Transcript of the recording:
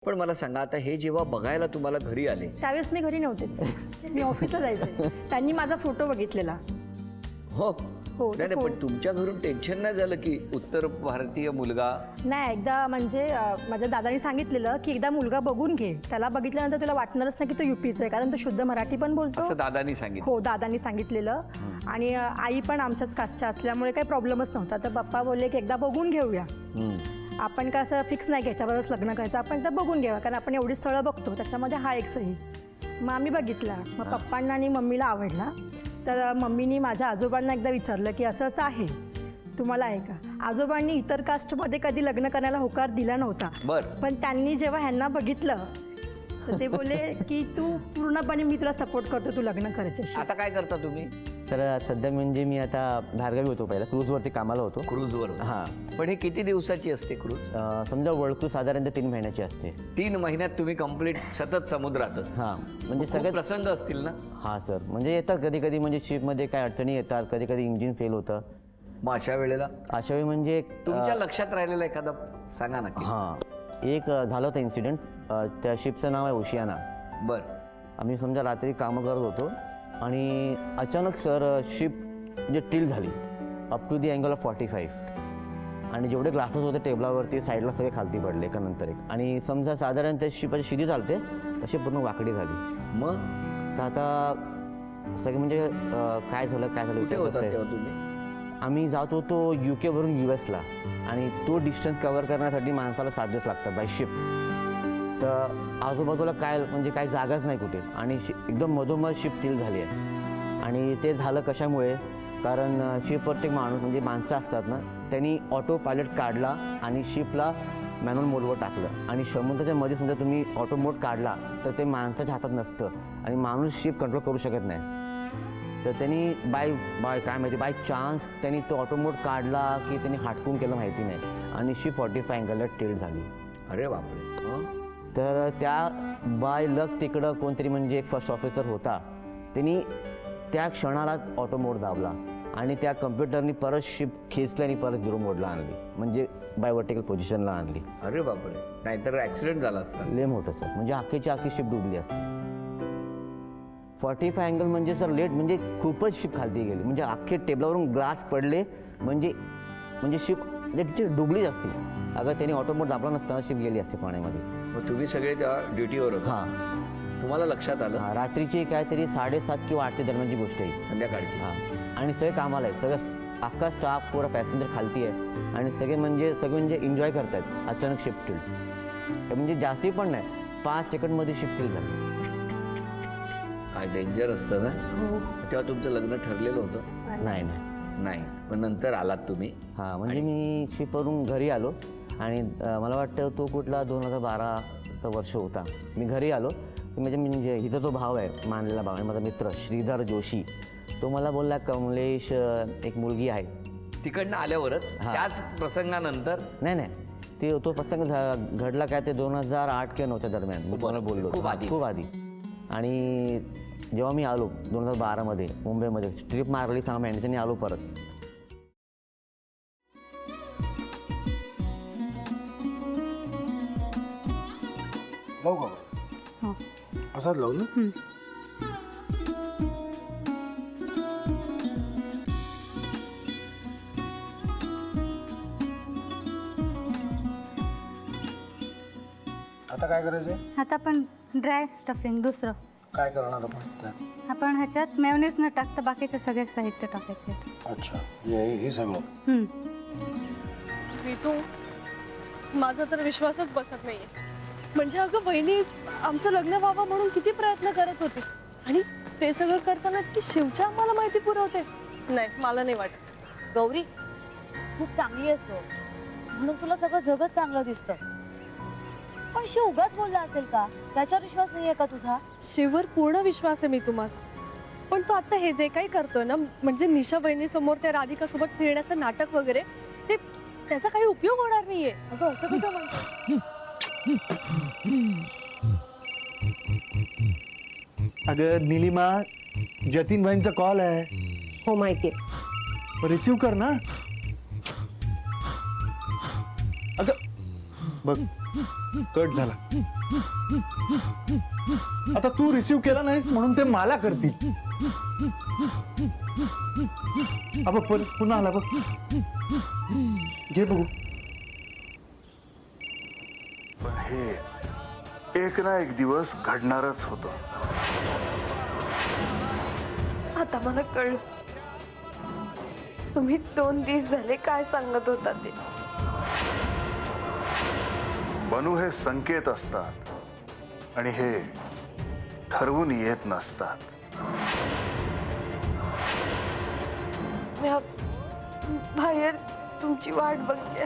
पण मला सांगा, आता हे जेव्हा बघायला तुम्हाला घरी आले त्यावेळेस मी घरी नव्हतेच, मी ऑफिसला जायचे. त्यांनी माझा फोटो बघितलेला. हो हो, नाही नाही, पण तुमच्या घरून टेन्शन नाही झालं की उत्तर भारतीय मुलगा? नाही, एकदा म्हणजे माझ्या दादानी सांगितलेलं की एकदा मुलगा बघून घे, त्याला बघितल्यानंतर तुला वाटणारच नाही की तो युपीचा आहे, कारण तो शुद्ध मराठी पण बोलतो. असं दादानी सांगितलं? हो, दादानी सांगितलेलं. आणि आई पण आमच्याच कास्टच्या असल्यामुळे काही प्रॉब्लेमच नव्हता. तर पप्पा बोलले की एकदा बघून घेऊया, आपण का असं फिक्स नाही घ्यायच्यावरच लग्न करायचं, आपण तर बघून घ्यावं, कारण आपण एवढी स्थळं बघतो, त्याच्यामध्ये हा एक सही. मग आम्ही बघितला. मग पप्पांना आणि मम्मीला आवडला. तर मम्मीनी माझ्या आजोबांना एकदा विचारलं की असं असं आहे, तुम्हाला आहे का? आजोबांनी इतर कास्टमध्ये कधी लग्न करायला होकार दिला नव्हता. पण त्यांनी जेव्हा ह्यांना बघितलं तर ते बोलले की तू पूर्णपणे, मी तुला सपोर्ट करतो, तू लग्न करायचं. आता काय करता तुम्ही? तर सध्या म्हणजे मी आता बाहेरगावी होतो, पहिला क्रूजवरती कामाला होतो. क्रूजवर? हां. पण हे किती दिवसाची असते क्रूज? समजा वर्ल्ड क्रूज साधारणतः 3 महिन्याची असते. 3 महिन्यात तुम्ही कंप्लीट सतत समुद्रातच? हां, म्हणजे सगळे प्रसंग असतील ना? हां सर, म्हणजे येतात कधी कधी, म्हणजे शिपमध्ये काय अडचणी येतात, कधी कधी इंजिन फेल होतं. मग अशा वेळेला म्हणजे तुमच्या लक्षात राहिलेला एखादा सांगा ना. हां, एक झालं होतं इन्सिडेंट. त्या शिपचं नाव आहे ओशियाना. बरं. आम्ही समजा रात्री कामं करत होतो आणि अचानक सर शिप म्हणजे टिल झाली up to the angle of 45, आणि जेवढे ग्लासेस होते टेबलावरती साईडला सगळे खालती पडले एका नंतर एक. आणि समजा साधारण त्या शिपाची शिडी चालते तशी पूर्ण वाकडी झाली. मग तर आता सगळे म्हणजे काय झालं कुठे होता तेव्हा तुम्ही? आम्ही जात होतो UK वरून US ला, आणि तो डिस्टन्स कव्हर करण्यासाठी माणसाला 7 दिवस लागतात बाय शिप. तर आजूबाजूला काय म्हणजे काही जागाच नाही कुठे, आणि एकदम मधोमध शिप टिल झाली आहे. आणि ते झालं कशामुळे? कारण शिपवरती माणूस म्हणजे माणसं असतात ना, त्यांनी ऑटो पायलट काढला आणि शिपला मॅन्युअल मोडवर टाकलं. आणि समुद्राच्या मध्ये समजा तुम्ही ऑटो मोड काढला तर ते माणसाच्या हातात नसतं, आणि माणूस शिप कंट्रोल करू शकत नाही. तर त्यांनी बाय काय माहिती, बाय चान्स त्यांनी तो ऑटो मोड काढला की त्यांनी हाटकून केलं माहिती नाही, आणि शिप 45 अँगलला टिल्ट झाली. अरे बापरे. तर त्या बाय लक तिकडं कोणतरी म्हणजे एक फर्स्ट ऑफिसर होता, त्यांनी त्या क्षणाला ऑटो मोड दाबला आणि त्या कम्प्युटरनी परत शिप खेचली आणि परत 0 मोडला आणली, म्हणजे बाय वर्टिकल पोझिशनला आणली. अरे बापरे, नाहीतर ॲक्सिडेंट झाला असता. लय मोठं सर, म्हणजे अख्खीची अख्खी शिप डुबली असते. 45 अँगल म्हणजे सर लेट, म्हणजे खूपच शिप खालती गेली, म्हणजे अख्खे टेबलावरून ग्लास पडले, म्हणजे शिप म्हणजे डुबलीच असती. अगर त्यांनी ऑटो मोड दाबला नसताना शिप गेली असते पाण्यामध्ये. मग तुम्ही सगळे त्या ड्युटीवर होता? हां. तुम्हाला लक्षात आलं? हां, रात्रीची काहीतरी 7:30 किंवा 8 दरम्यानची गोष्ट आहे, संध्याकाळची. हां. आणि सगळे कामाला आहे, सगळं अख्खा स्टाफ पुरा पॅसेंजर खालती आहे, आणि सगळे म्हणजे एन्जॉय करतात. अचानक शिप टिल, म्हणजे जास्ती पण नाही, 5 सेकंडमध्ये शिप टिल झाली. काय डेंजर असतं ना. तेव्हा तुमचं लग्न ठरलेलं होतं? नाही. पण नंतर आलात तुम्ही? हां, म्हणजे मी शिपवरून घरी आलो, आणि मला वाटतं तो कुठला 2012चा वर्ष होता. मी घरी आलो, म्हणजे इथं तो भाव आहे, मानलेला भाव आहे माझा मित्र श्रीधर जोशी. तो मला बोलला, कमलेश एक मुलगी आहे. तिकडनं आल्यावरच? त्याच प्रसंगानंतर? नाही, तो प्रसंग घडला काय ते 2008 किंवा 9च्या दरम्यान मी तुम्हाला बोललो, खूप आधी. आणि जेव्हा मी आलो 2012मध्ये मुंबईमध्ये ट्रिप मारली 6 महिन्याची, आलो परत. लावू का? असाच लावू ना. आता काय करायचंय? आता आपण ड्राय स्टफिंग दुसरं काय करणार आपण त्यात? आपण ह्याच्यात मेयोनीज न टाकता बाकीचे सगळे साहित्य टाकायचे. अच्छा, हे सगळं. ऋतू, माझा तर विश्वासच बसत नाहीये. म्हणजे अगं बहिणी, आमचं लग्न व्हावं म्हणून किती प्रयत्न करत होते, आणि ते सगळं करताना की शिवच्या आम्हाला माहिती पुरवते. नाही, मला नाही वाटत. गौरी, खूप चांगली आहेस तू, म्हणून तुला सगळं जगत चांगलं दिसतं. पण शिव उगाच बोलला असेल का? त्याच्यावर विश्वास नाहीये का तुझा? शिववर पूर्ण विश्वास आहे मी माझा. पण तो आता हे जे काही करतोय ना, म्हणजे निशा बहिणी समोर त्या राधिका सोबत फिरण्याचं नाटक वगैरे, ते त्याचा काही उपयोग होणार नाहीये. अगं असं कसं म्हणतो? अगं निलिमा, जतीन भाईंचा कॉल आहे. हो माहितीये. रिसीव कर ना. अगं बघ, कट झाला. आता तू रिसीव्ह केला नाहीस म्हणून ते मला करतील. अबा पुन्हा आला बघ. घे बघू. पण हे एक ना एक दिवस घडणारच होतं. आता मला कळलं तुम्ही 2 दिवस झाले काय सांगत होता ते. बनू हे संकेत असतात आणि हे ठरवून येत नसतात. मी बाहेर तुमची वाट बघते.